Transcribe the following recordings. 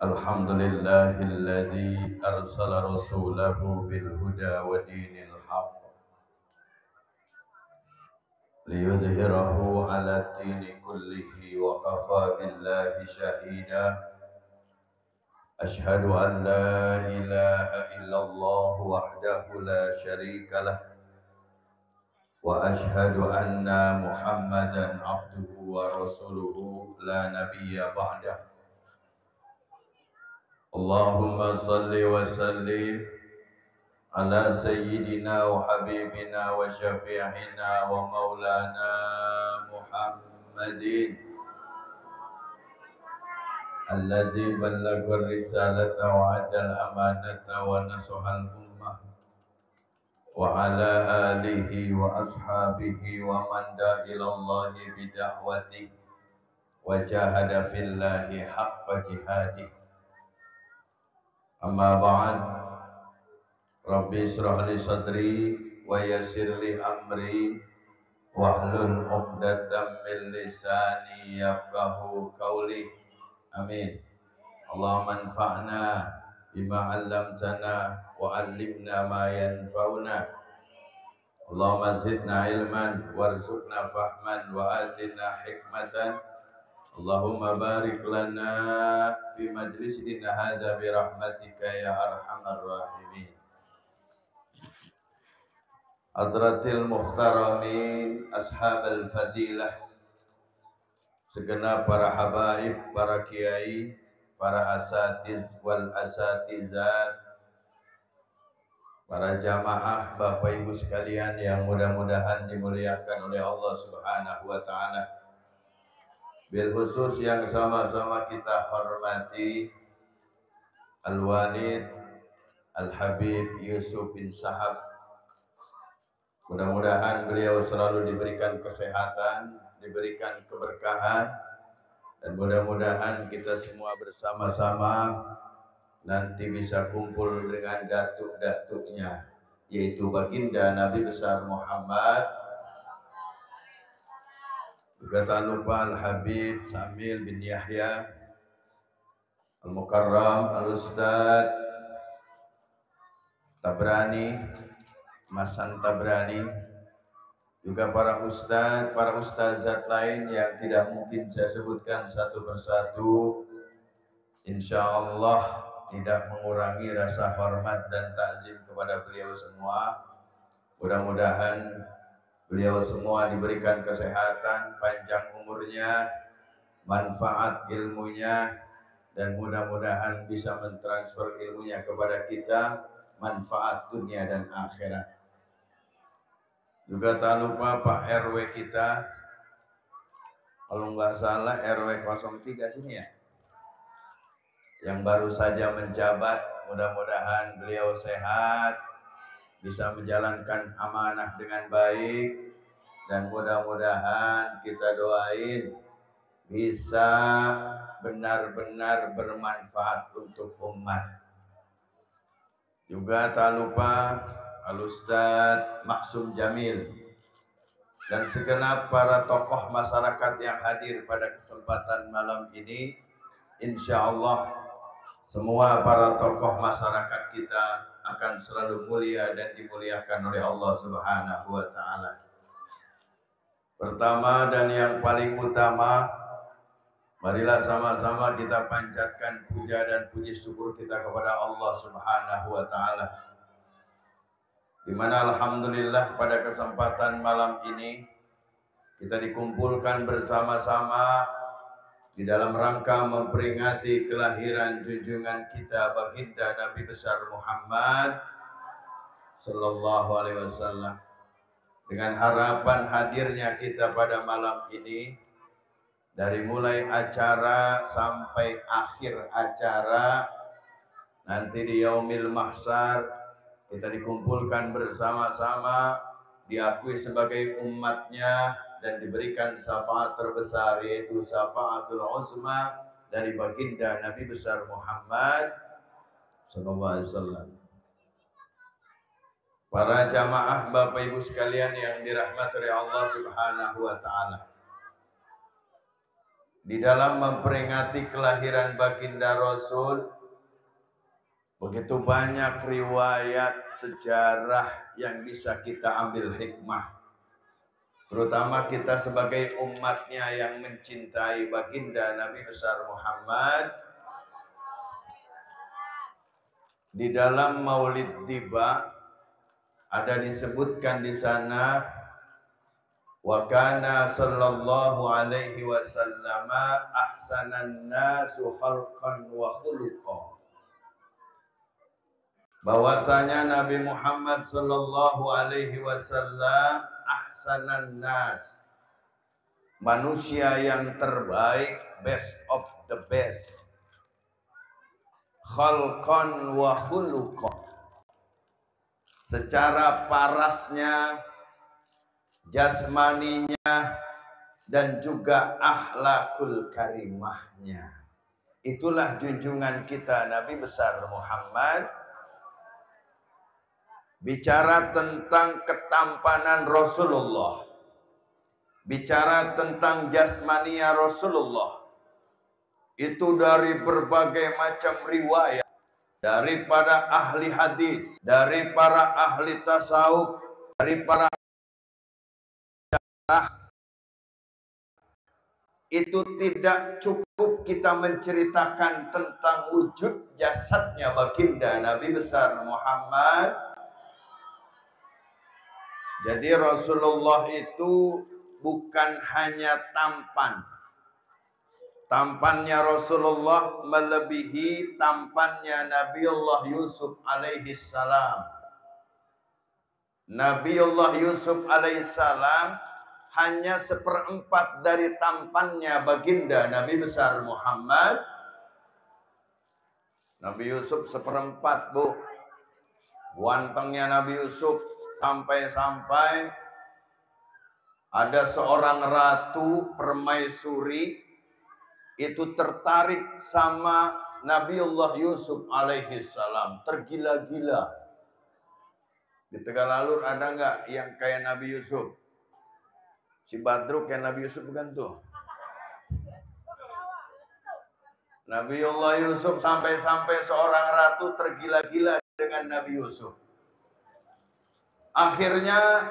الحمد لله الذي أرسل رسوله بالهدى ودين الحق ليظهره على الدين كله وكفى بالله شهيدا. أشهد أن لا إله إلا الله وحده لا شريك له وأشهد أن محمدا عبده ورسوله لا نبي بعده. اللهم صل وسلم على سيدنا وحبيبنا وشفيعنا ومولانا محمد الذي بلغ الرسالة وأدى الأمانة ونصح الأمة وعلى آله وأصحابه ومن دعا إلى الله بدعوته وجاهد في الله حق جهاده. أما بعد، Rabbi israh li sadri wa yassir li amri wahlul 'uqdatam min lisani yafqahu qawli. Amin. Allahumma anfa'na bima 'allamtana wa 'allimna ma yanfa'una. Allahumma zidna ilman warzuqna fahman wa atina hikmatan. Allahumma barik lana fi majlisina hadza bi rahmatika ya arhamar rahimin. Hadratil Muhtaramin Ashabal Fadilah, segenap para habaib, para kiai, para asatiz wal asatizat, para jamaah, Bapak Ibu sekalian yang mudah-mudahan dimuliakan oleh Allah Subhanahu wa taala. Bil khusus yang sama-sama kita hormati Al-Walid Al-Habib Yusuf bin Sahab. Mudah-mudahan beliau selalu diberikan kesehatan, diberikan keberkahan, dan mudah-mudahan kita semua bersama-sama nanti bisa kumpul dengan datuk-datuknya, yaitu baginda Nabi besar Muhammad. Juga tak lupa Al-Habib Samil bin Yahya Al-Mukarram Al-Ustadz Tabrani Masan Tabrani, juga para ustadz, para ustazat lain yang tidak mungkin saya sebutkan satu persatu. Insya Allah tidak mengurangi rasa hormat dan takzim kepada beliau semua. Mudah-mudahan beliau semua diberikan kesehatan, panjang umurnya, manfaat ilmunya, dan mudah-mudahan bisa mentransfer ilmunya kepada kita, manfaat dunia dan akhirat. Juga tak lupa Pak RW kita, kalau nggak salah RW 03 sini ya, yang baru saja menjabat. Mudah-mudahan beliau sehat, bisa menjalankan amanah dengan baik, dan mudah-mudahan kita doain bisa benar-benar bermanfaat untuk umat. Juga tak lupa Al-Ustadz Maksum Jamil dan segenap para tokoh masyarakat yang hadir pada kesempatan malam ini. Insya Allah semua para tokoh masyarakat kita akan selalu mulia dan dimuliakan oleh Allah Subhanahu wa taala. Pertama dan yang paling utama, marilah sama-sama kita panjatkan puja dan puji syukur kita kepada Allah Subhanahu wa taala, di mana alhamdulillah pada kesempatan malam ini kita dikumpulkan bersama-sama di dalam rangka memperingati kelahiran junjungan kita baginda Nabi besar Muhammad sallallahu alaihi wasallam. Dengan harapan hadirnya kita pada malam ini, dari mulai acara sampai akhir acara nanti di Yaumil Mahsyar, kita dikumpulkan bersama-sama, diakui sebagai umatnya, dan diberikan syafaat terbesar, yaitu syafaatul uzma dari baginda Nabi besar Muhammad sallallahu alaihi wasallam. Para jamaah Bapak Ibu sekalian yang dirahmati oleh Allah Subhanahu wa taala, di dalam memperingati kelahiran baginda Rasul, begitu banyak riwayat sejarah yang bisa kita ambil hikmah. Terutama kita sebagai umatnya yang mencintai baginda Nabi besar Muhammad. Di dalam Maulid Tiba ada disebutkan di sana, wa kana sallallahu alaihi wasallam ahsanan nasu khalqan wa khuluqa. Bahwasanya Nabi Muhammad sallallahu alaihi wasallam ahsanan nas, manusia yang terbaik, best of the best, khalqan wa khuluqa, secara parasnya, jasmaninya, dan juga akhlakul karimahnya. Itulah junjungan kita Nabi besar Muhammad. Bicara tentang ketampanan Rasulullah, bicara tentang jasmania Rasulullah, itu dari berbagai macam riwayat, dari para ahli hadis, dari para ahli tasawuf, dari para itu tidak cukup kita menceritakan tentang wujud jasadnya baginda Nabi besar Muhammad. Jadi Rasulullah itu bukan hanya tampan. Tampannya Rasulullah melebihi tampannya Nabiullah Yusuf alaihi salam. Nabiullah Yusuf alaihi salam hanya 1/4 dari tampannya baginda Nabi besar Muhammad. Nabi Yusuf 1/4, Bu. Gantengnya Nabi Yusuf sampai-sampai ada seorang ratu permaisuri itu tertarik sama Nabiullah Yusuf alaihi salam, tergila-gila. Di Tegalalur ada nggak yang kayak Nabi Yusuf? Si Badruk kayak Nabi Yusuf bukan tuh? Nabiullah Yusuf sampai-sampai seorang ratu tergila-gila dengan Nabi Yusuf. Akhirnya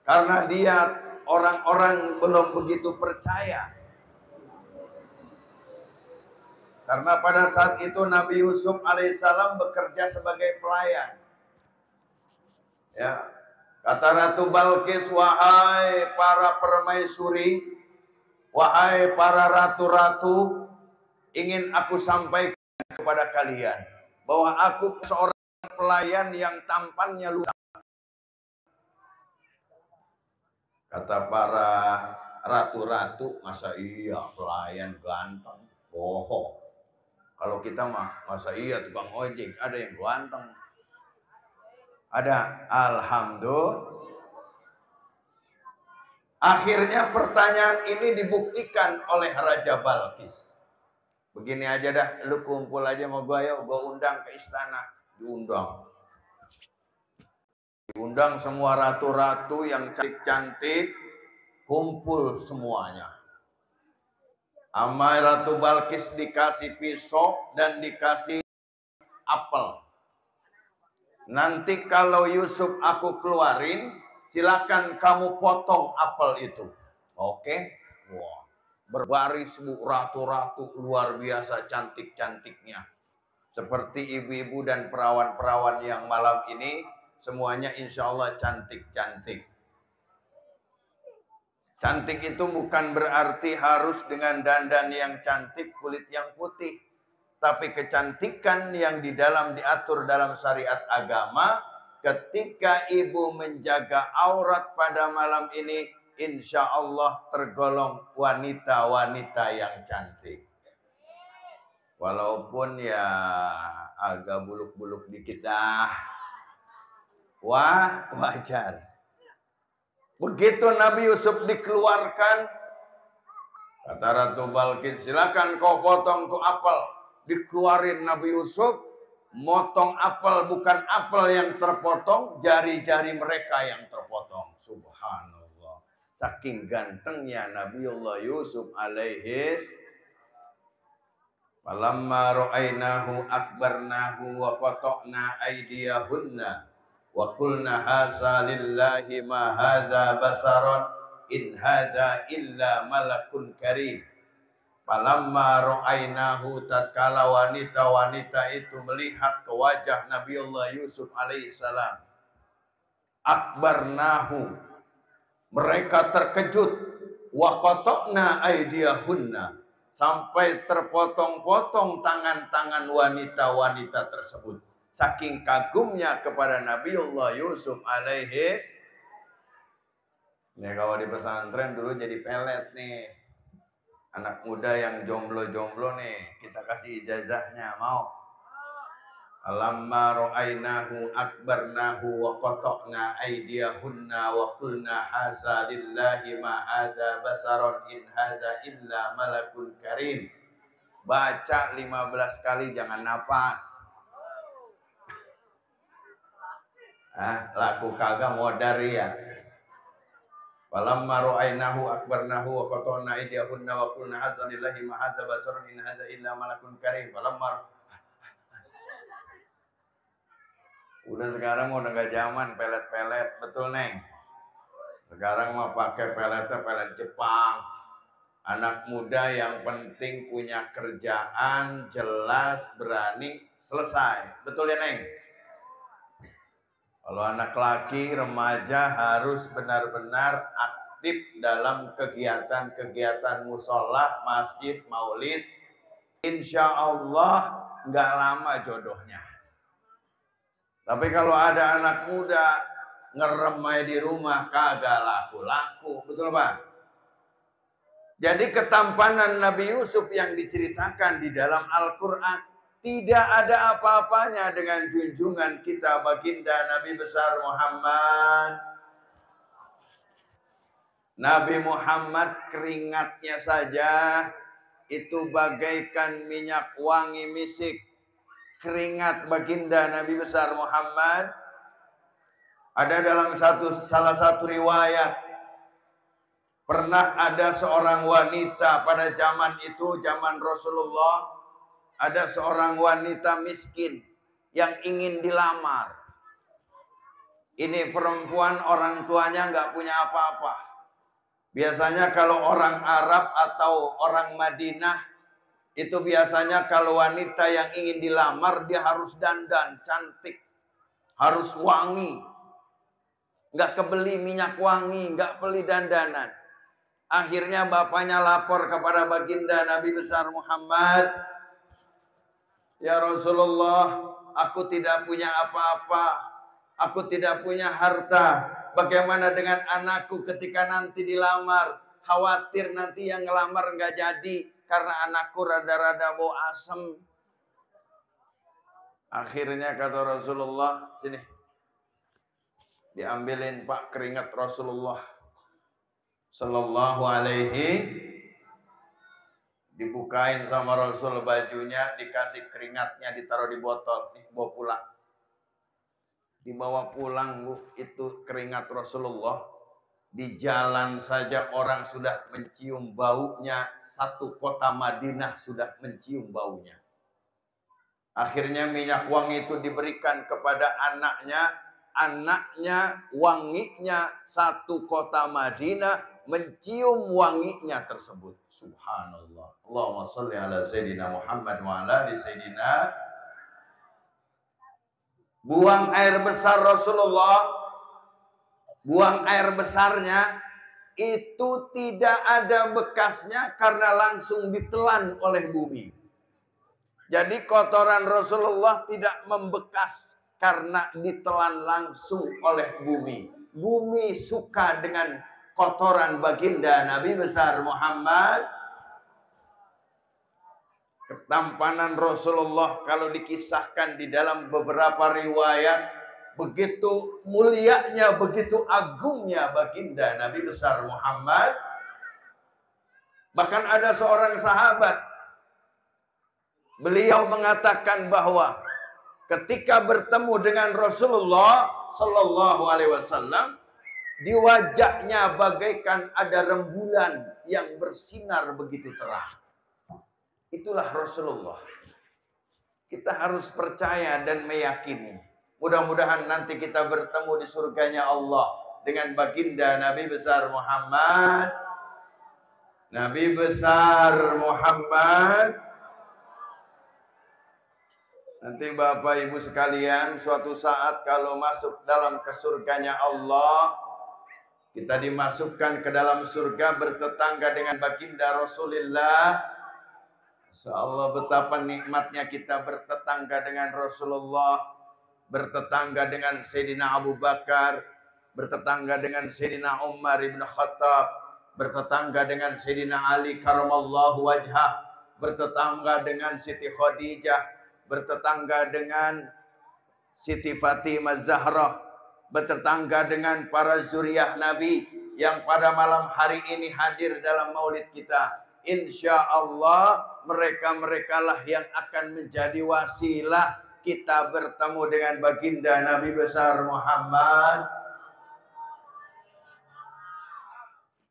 karena dia orang-orang belum begitu percaya. Karena pada saat itu Nabi Yusuf alaihissalam bekerja sebagai pelayan. Ya, kata Ratu Balkis, wahai para permaisuri, wahai para ratu-ratu, ingin aku sampaikan kepada kalian bahwa aku seorang pelayan yang tampannya luas. Kata para ratu-ratu, masa iya pelayan ganteng? Bohong. Kalau kita mah, masa iya tukang ojek ada yang ganteng? Ada. Alhamdulillah. Akhirnya pertanyaan ini dibuktikan oleh Raja Balkis. Begini aja dah, lu kumpul aja sama gue, yuk gue undang ke istana. Diundang. Diundang semua ratu-ratu yang cantik-cantik, kumpul semuanya. Sama Ratu Balkis dikasih pisau dan dikasih apel. Nanti kalau Yusuf aku keluarin, silakan kamu potong apel itu. Oke? Wah, berbaris ratu-ratu luar biasa cantik-cantiknya. Seperti ibu-ibu dan perawan-perawan yang malam ini, semuanya insya Allah cantik-cantik. Cantik itu bukan berarti harus dengan dandan yang cantik, kulit yang putih. Tapi kecantikan yang di dalam diatur dalam syariat agama, ketika ibu menjaga aurat pada malam ini, insya Allah tergolong wanita-wanita yang cantik. Walaupun ya agak buluk-buluk dikit dah. Wah, wajar. Begitu Nabi Yusuf dikeluarkan, kata Ratu Balkis, silakan kau potong tuh apel. Dikeluarin Nabi Yusuf, motong apel, bukan apel yang terpotong, jari-jari mereka yang terpotong. Subhanallah. saking gantengnya Nabiullah Yusuf alaihi. Falamma ra'ainahu akbarnahu wa qata'na aydiyahunna wa qulna hadza lillahi ma hadza basaran in hadza illa malakun karim. Falamma ra'ainahu, tatkala wanita-wanita itu melihat ke wajah Nabiullah Yusuf alaihissalam, akbarnahu, mereka terkejut, wa qata'na aydiyahunna, sampai terpotong-potong tangan-tangan wanita-wanita tersebut. Saking kagumnya kepada Nabiullah Yusuf alaihi. Ini kalau di pesantren dulu jadi pelet nih. Anak muda yang jomblo-jomblo nih, kita kasih ijazahnya, mau? Alamma ra'ainahu akbarnahu wa qata'na aydiyahunna wa qulna hadza lillahi ma hadza basaron in hadza illa malakun karim. Baca 15 kali, jangan nafas. Laku kagak modar ya. Falamma ra'ainahu akbarnahu wa qata'na aydiyahunna wa qulna hadza lillahi ma hadza basaron in hadza illa malakun karim. Falamma, udah sekarang udah nggak zaman pelet-pelet, betul Neng? Sekarang mah pakai peletnya pelet Jepang. Anak muda yang penting punya kerjaan, jelas, berani, selesai. Betul ya Neng? Kalau anak laki, remaja harus benar-benar aktif dalam kegiatan-kegiatan musola, masjid, maulid. Insya Allah nggak lama jodohnya. Tapi kalau ada anak muda ngeremai di rumah, kagak laku-laku. Betul Pak? Jadi ketampanan Nabi Yusuf yang diceritakan di dalam Al-Quran tidak ada apa-apanya dengan junjungan kita baginda Nabi besar Muhammad. Nabi Muhammad keringatnya saja itu bagaikan minyak wangi misik. Keringat baginda Nabi besar Muhammad ada dalam salah satu riwayat, pernah ada seorang wanita pada zaman itu, zaman Rasulullah, ada seorang wanita miskin yang ingin dilamar. Ini perempuan, orang tuanya nggak punya apa-apa. Biasanya kalau orang Arab atau orang Madinah, itu biasanya kalau wanita yang ingin dilamar, dia harus dandan, cantik, harus wangi. Nggak kebeli minyak wangi, nggak beli dandanan. Akhirnya bapaknya lapor kepada baginda Nabi besar Muhammad, ya Rasulullah, aku tidak punya apa-apa, aku tidak punya harta. Bagaimana dengan anakku ketika nanti dilamar? Khawatir nanti yang ngelamar nggak jadi. Karena anakku rada-rada bau asem. Akhirnya kata Rasulullah, sini. Diambilin Pak keringat Rasulullah Sallallahu alaihi. Dibukain sama Rasul bajunya, dikasih keringatnya, ditaruh di botol. Nih, bawa pulang. Dibawa pulang, Bu, itu keringat Rasulullah. Di jalan saja orang sudah mencium baunya, satu kota Madinah sudah mencium baunya. Akhirnya minyak wangi itu diberikan kepada anaknya, anaknya wanginya satu kota Madinah mencium wanginya tersebut. Subhanallah. Allahumma sholli ala Sayyidina Muhammad wa ala ali Sayyidina. Buang air besar Rasulullah, buang air besarnya itu tidak ada bekasnya karena langsung ditelan oleh bumi. Jadi kotoran Rasulullah tidak membekas karena ditelan langsung oleh bumi. Bumi suka dengan kotoran baginda Nabi besar Muhammad. Ketampanan Rasulullah kalau dikisahkan di dalam beberapa riwayat, begitu mulianya, begitu agungnya baginda Nabi besar Muhammad. Bahkan ada seorang sahabat, beliau mengatakan bahwa ketika bertemu dengan Rasulullah Sallallahu Alaihi Wasallam, Di wajahnya bagaikan ada rembulan yang bersinar begitu terang. Itulah Rasulullah. Kita harus percaya dan meyakini. Mudah-mudahan nanti kita bertemu di surganya Allah dengan baginda Nabi besar Muhammad. Nabi besar Muhammad. Nanti Bapak Ibu sekalian, suatu saat kalau masuk dalam surganya Allah, kita dimasukkan ke dalam surga bertetangga dengan baginda Rasulullah. Insyaallah betapa nikmatnya kita bertetangga dengan Rasulullah, bertetangga dengan Sayyidina Abu Bakar, bertetangga dengan Sayyidina Umar ibn Khattab, bertetangga dengan Sayyidina Ali karamallahu wajhah, bertetangga dengan Siti Khadijah, bertetangga dengan Siti Fatimah Zahra, bertetangga dengan para zuriyah Nabi yang pada malam hari ini hadir dalam maulid kita. Insya Allah mereka-mereka lah yang akan menjadi wasilah kita bertemu dengan baginda Nabi besar Muhammad.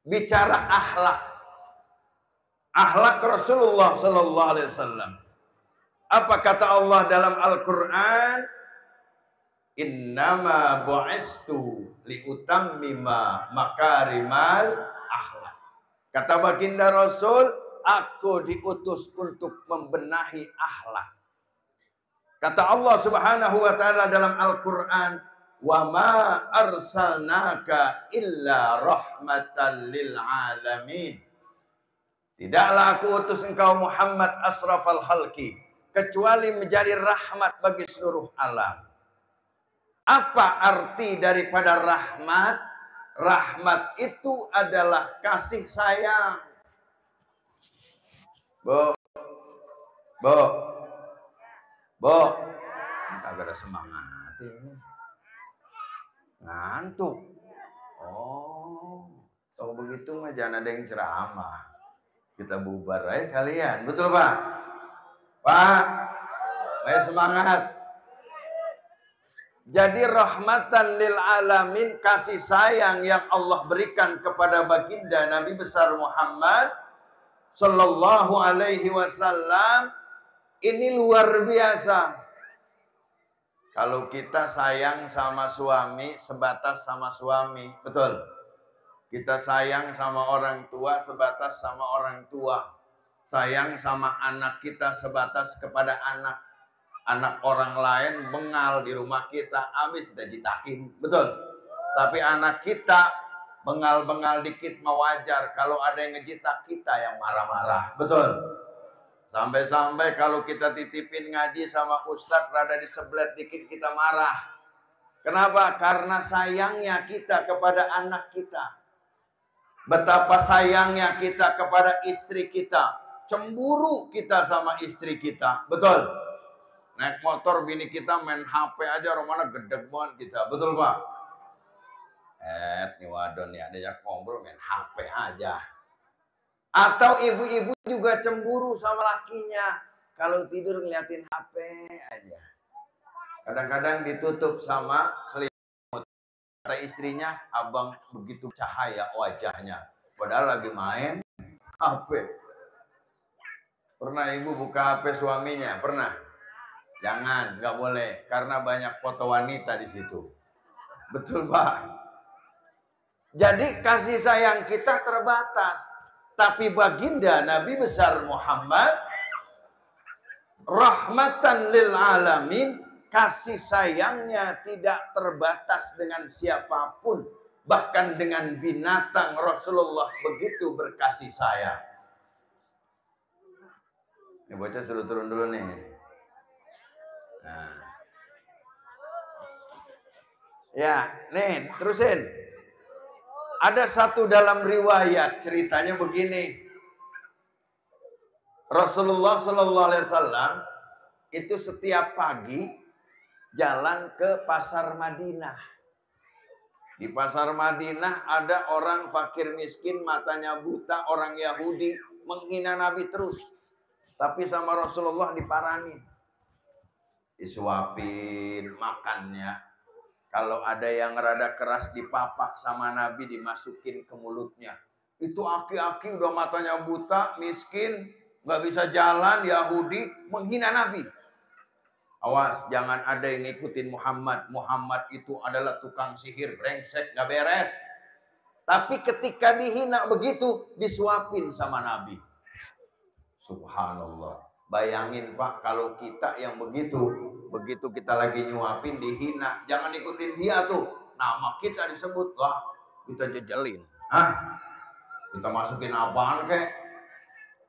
Bicara akhlak Rasulullah Sallallahu Alaihi Wasallam. Apa kata Allah dalam Al-Quran? Innama bu'istu liutammima makarimal akhlak. Kata baginda Rasul, aku diutus untuk membenahi akhlak. Kata Allah Subhanahu wa taala dalam Al-Quran, wa ma arsalnaka illa rahmatan lil alamin. Tidaklah aku utus engkau Muhammad asrafal khalqi kecuali menjadi rahmat bagi seluruh alam. Apa arti daripada rahmat? Rahmat itu adalah kasih sayang. Bo, agak ada semangat ini. Ngantuk. Oh, kalau begitu mah jangan ada yang ceramah. Kita bubar aja kalian, betul Pak? Pak, ayo semangat. Jadi rahmatan lil alamin, kasih sayang yang Allah berikan kepada baginda Nabi besar Muhammad Sallallahu Alaihi Wasallam ini luar biasa. Kalau kita sayang sama suami sebatas sama suami, betul? Kita sayang sama orang tua sebatas sama orang tua. Sayang sama anak kita sebatas kepada anak. Anak orang lain bengal di rumah kita, habis kita jitakin, betul? Tapi anak kita bengal-bengal dikit mau wajar. Kalau ada yang ngejitak kita yang marah-marah, betul? Sampai-sampai kalau kita titipin ngaji sama ustadz rada diseblet dikit kita marah. Kenapa? Karena sayangnya kita kepada anak kita. Betapa sayangnya kita kepada istri kita. Cemburu kita sama istri kita. Betul? Naik motor bini kita main HP aja romana gedeg banget kita. Betul Pak? Nih wadon nih ada yang ngobrol main HP aja. Atau ibu-ibu juga cemburu sama lakinya. Kalau tidur ngeliatin HP aja. Kadang-kadang ditutup sama selimut. Kata istrinya, abang begitu cahaya wajahnya. Padahal lagi main HP. Pernah ibu buka HP suaminya? Pernah? Jangan, nggak boleh. Karena banyak foto wanita di situ. Betul Pak? Jadi kasih sayang kita terbatas. Tapi baginda Nabi besar Muhammad rahmatan lil alamin, kasih sayangnya tidak terbatas dengan siapapun, bahkan dengan binatang Rasulullah begitu berkasih sayang. Ini bocah suruh turun dulu nih. Nah. Ya, nih terusin. Ada satu dalam riwayat ceritanya begini. Rasulullah Sallallahu Alaihi Wasallam itu setiap pagi jalan ke pasar Madinah. Di pasar Madinah ada orang fakir miskin, matanya buta, orang Yahudi menghina Nabi terus. Tapi sama Rasulullah diparanin. Disuapin makannya. Kalau ada yang rada keras dipapak sama Nabi, dimasukin ke mulutnya. Itu aki-aki udah matanya buta, miskin, nggak bisa jalan, Yahudi, menghina Nabi. Awas, jangan ada yang ngikutin Muhammad. Muhammad itu adalah tukang sihir, brengsek, nggak beres. Tapi ketika dihina begitu, disuapin sama Nabi. Subhanallah. Bayangin Pak, kalau kita yang begitu kita lagi nyuapin, dihina, jangan ikutin dia tuh. Nama kita disebut, lah kita jejelin. Hah? Kita masukin apaan kek?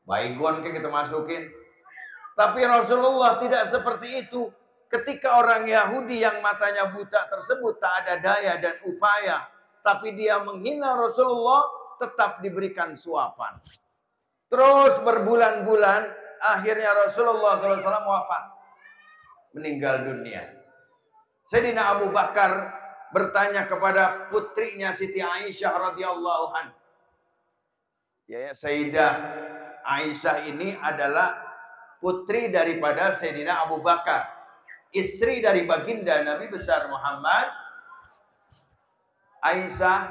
Baygon kek kita masukin. Tapi Rasulullah tidak seperti itu. Ketika orang Yahudi yang matanya buta tersebut tak ada daya dan upaya, tapi dia menghina Rasulullah, tetap diberikan suapan. Terus berbulan-bulan, akhirnya Rasulullah SAW wafat, meninggal dunia. Sayyidina Abu Bakar bertanya kepada putrinya Siti Aisyah radhiyallahu anha. Ya, Sayyidah Aisyah ini adalah putri daripada Sayyidina Abu Bakar, istri dari baginda Nabi besar Muhammad. Aisyah,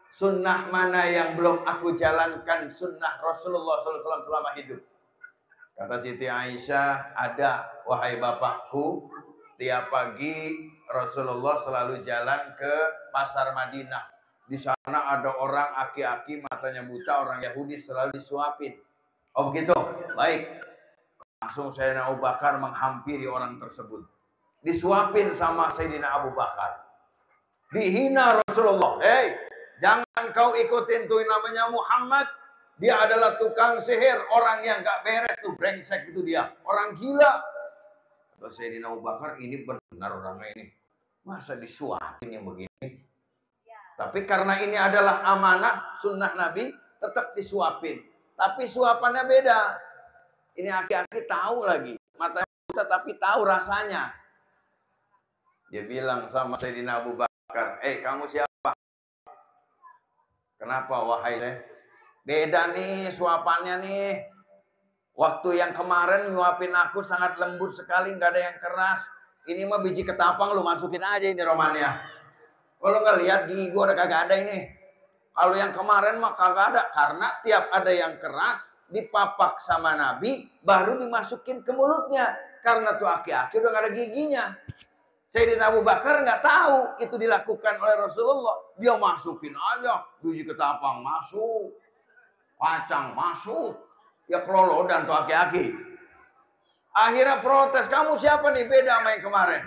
sunnah mana yang belum aku jalankan, sunnah Rasulullah SAW selama hidup? Kata Siti Aisyah, ada wahai bapakku. Tiap pagi Rasulullah selalu jalan ke pasar Madinah. Di sana ada orang aki-aki matanya buta, orang Yahudi, selalu disuapin. Oh begitu? Baik. Langsung Sayyidina Abu Bakar menghampiri orang tersebut. Disuapin sama Sayyidina Abu Bakar. Dihina Rasulullah. Hei, jangan kau ikutin tuh namanya Muhammad. Dia adalah tukang sihir, orang yang gak beres tuh, brengsek itu dia, orang gila. Terus Sayyidina Abu Bakar, ini benar orangnya ini. Masa disuapin yang begini? Tapi karena ini adalah amanah sunnah Nabi, tetap disuapin. Tapi suapannya beda. Ini aki-aki tahu lagi, matanya buta tapi tahu rasanya. Dia bilang sama Sayyidina Abu Bakar, kamu siapa? Kenapa wahai saya? Beda nih suapannya nih. Waktu yang kemarin nyuapin aku sangat lembut sekali, nggak ada yang keras. Ini mah biji ketapang, lu masukin aja ini romannya. Kalau nggak lihat gigi gua udah kagak ada ini. Kalau yang kemarin mah kagak ada, karena tiap ada yang keras dipapak sama Nabi, baru dimasukin ke mulutnya. Karena tuh aki-aki udah nggak ada giginya. Sayyidina Abu Bakar nggak tahu itu dilakukan oleh Rasulullah. Dia masukin aja, biji ketapang masuk, kacang masuk, ya kelolodan tuh aki-aki. Akhirnya protes, kamu siapa nih, beda sama yang kemarin.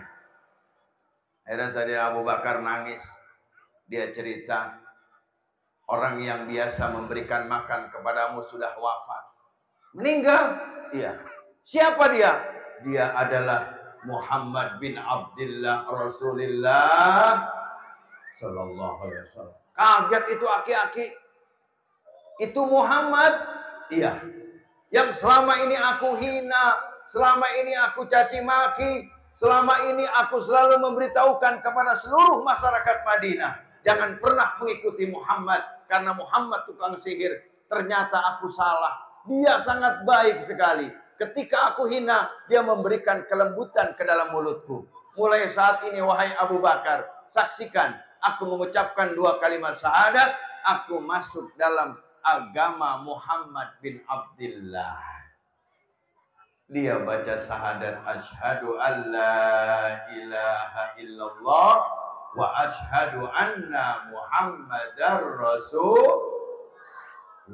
Akhirnya Sayyidina Abu Bakar nangis. Dia cerita, orang yang biasa memberikan makan kepadamu sudah wafat, meninggal. Iya. Siapa dia? Dia adalah Muhammad bin Abdullah Rasulullah Sallallahu Alaihi Wasallam. Kaget itu aki-aki. Itu Muhammad, iya, yang selama ini aku hina, selama ini aku caci maki, selama ini aku selalu memberitahukan kepada seluruh masyarakat Madinah, jangan pernah mengikuti Muhammad, karena Muhammad tukang sihir. Ternyata aku salah. Dia sangat baik sekali. Ketika aku hina, dia memberikan kelembutan ke dalam mulutku. Mulai saat ini, wahai Abu Bakar, saksikan, aku mengucapkan 2 kalimat syahadat, aku masuk dalam agama Muhammad bin Abdullah. Dia baca syahadat, asyhadu an la ilaha illallah wa asyhadu anna Muhammadar Rasul.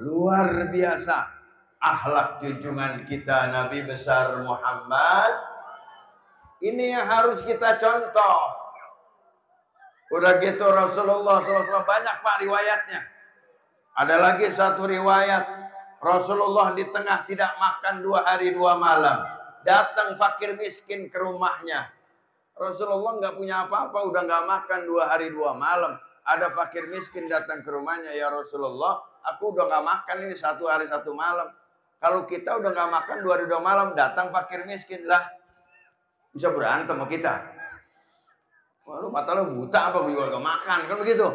Luar biasa akhlak junjungan kita Nabi besar Muhammad. Ini yang harus kita contoh. Udah gitu Rasulullah SAW banyak Pak riwayatnya. Ada lagi satu riwayat, Rasulullah di tengah tidak makan 2 hari 2 malam. Datang fakir miskin ke rumahnya. Rasulullah nggak punya apa-apa, udah nggak makan 2 hari 2 malam. Ada fakir miskin datang ke rumahnya, ya Rasulullah, aku udah nggak makan ini 1 hari 1 malam. Kalau kita udah nggak makan 2 hari 2 malam, datang fakir miskin lah, bisa berantem sama kita. Wah, lu mata lu buta apa, gue gak makan, kan begitu.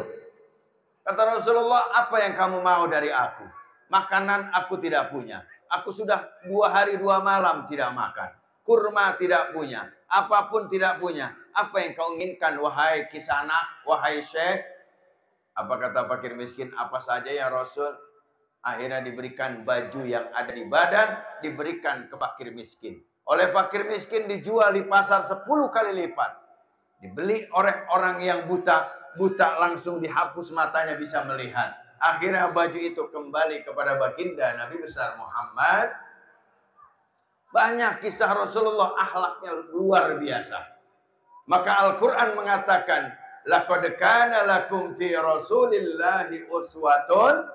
Kata Rasulullah, apa yang kamu mau dari aku? Makanan aku tidak punya. Aku sudah 2 hari 2 malam tidak makan. kurma tidak punya, apapun tidak punya. Apa yang kau inginkan wahai kisana, wahai syekh? Apa kata fakir miskin? Apa saja ya Rasul? Akhirnya diberikan baju yang ada di badan, diberikan ke fakir miskin. Oleh fakir miskin dijual di pasar 10 kali lipat. Dibeli oleh orang yang buta, buta langsung dihapus matanya bisa melihat. Akhirnya baju itu kembali kepada baginda Nabi besar Muhammad. Banyak kisah Rasulullah, akhlaknya luar biasa. Maka Al-Quran mengatakan, laqad kana lakum fi Rasulillahi uswatun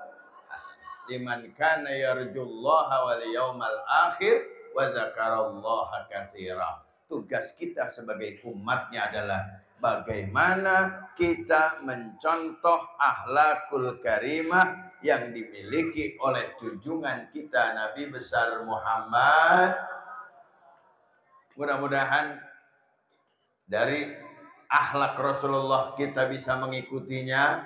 liman kana yarjullaha wal yawmal akhir wa dzakarallaha katsira. Tugas kita sebagai umatnya adalah bagaimana kita mencontoh akhlakul karimah yang dimiliki oleh junjungan kita Nabi besar Muhammad. Mudah-mudahan dari akhlak Rasulullah kita bisa mengikutinya,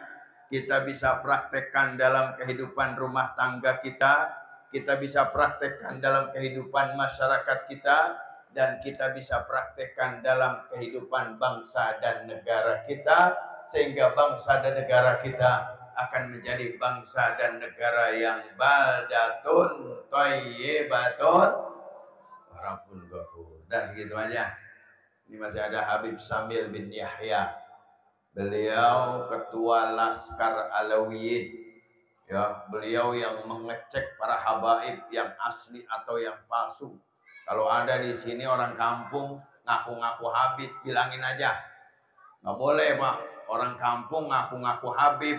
kita bisa praktekkan dalam kehidupan rumah tangga kita, kita bisa praktekkan dalam kehidupan masyarakat kita, dan kita bisa praktekkan dalam kehidupan bangsa dan negara kita, sehingga bangsa dan negara kita akan menjadi bangsa dan negara yang baldatun thayyibatun rabbun ghafur. Dan segitu aja. Ini masih ada Habib Samil bin Yahya. Beliau ketua Laskar Alawiyin. Ya, beliau yang mengecek para habaib yang asli atau yang palsu. Kalau ada di sini orang kampung ngaku-ngaku Habib, bilangin aja. Nggak boleh, Pak. Orang kampung ngaku-ngaku Habib.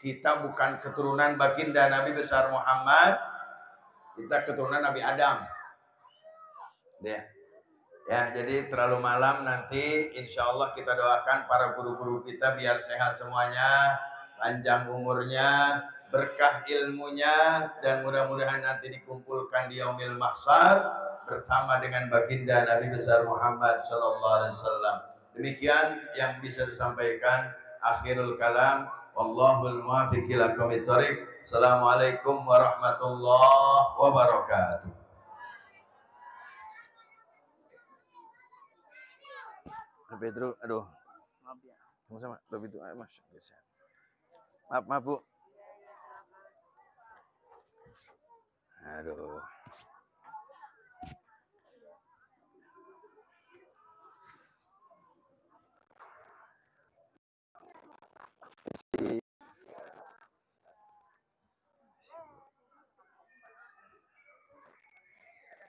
Kita bukan keturunan baginda Nabi besar Muhammad. Kita keturunan Nabi Adam. Ya, jadi terlalu malam nanti insya Allah kita doakan para guru-guru kita biar sehat semuanya, panjang umurnya, berkah ilmunya, dan mudah-mudahan nanti dikumpulkan di yaumil mahsyar bersama dengan baginda Nabi besar Muhammad sallallahu alaihi wasallam. Demikian yang bisa disampaikan. Akhirul kalam, wallahul muwaffiq ila aqwamit thoriq. Assalamualaikum warahmatullahi wabarakatuh. Pedro, aduh, maaf ya, sama-sama, lebih doa, mas, maaf Bu, aduh.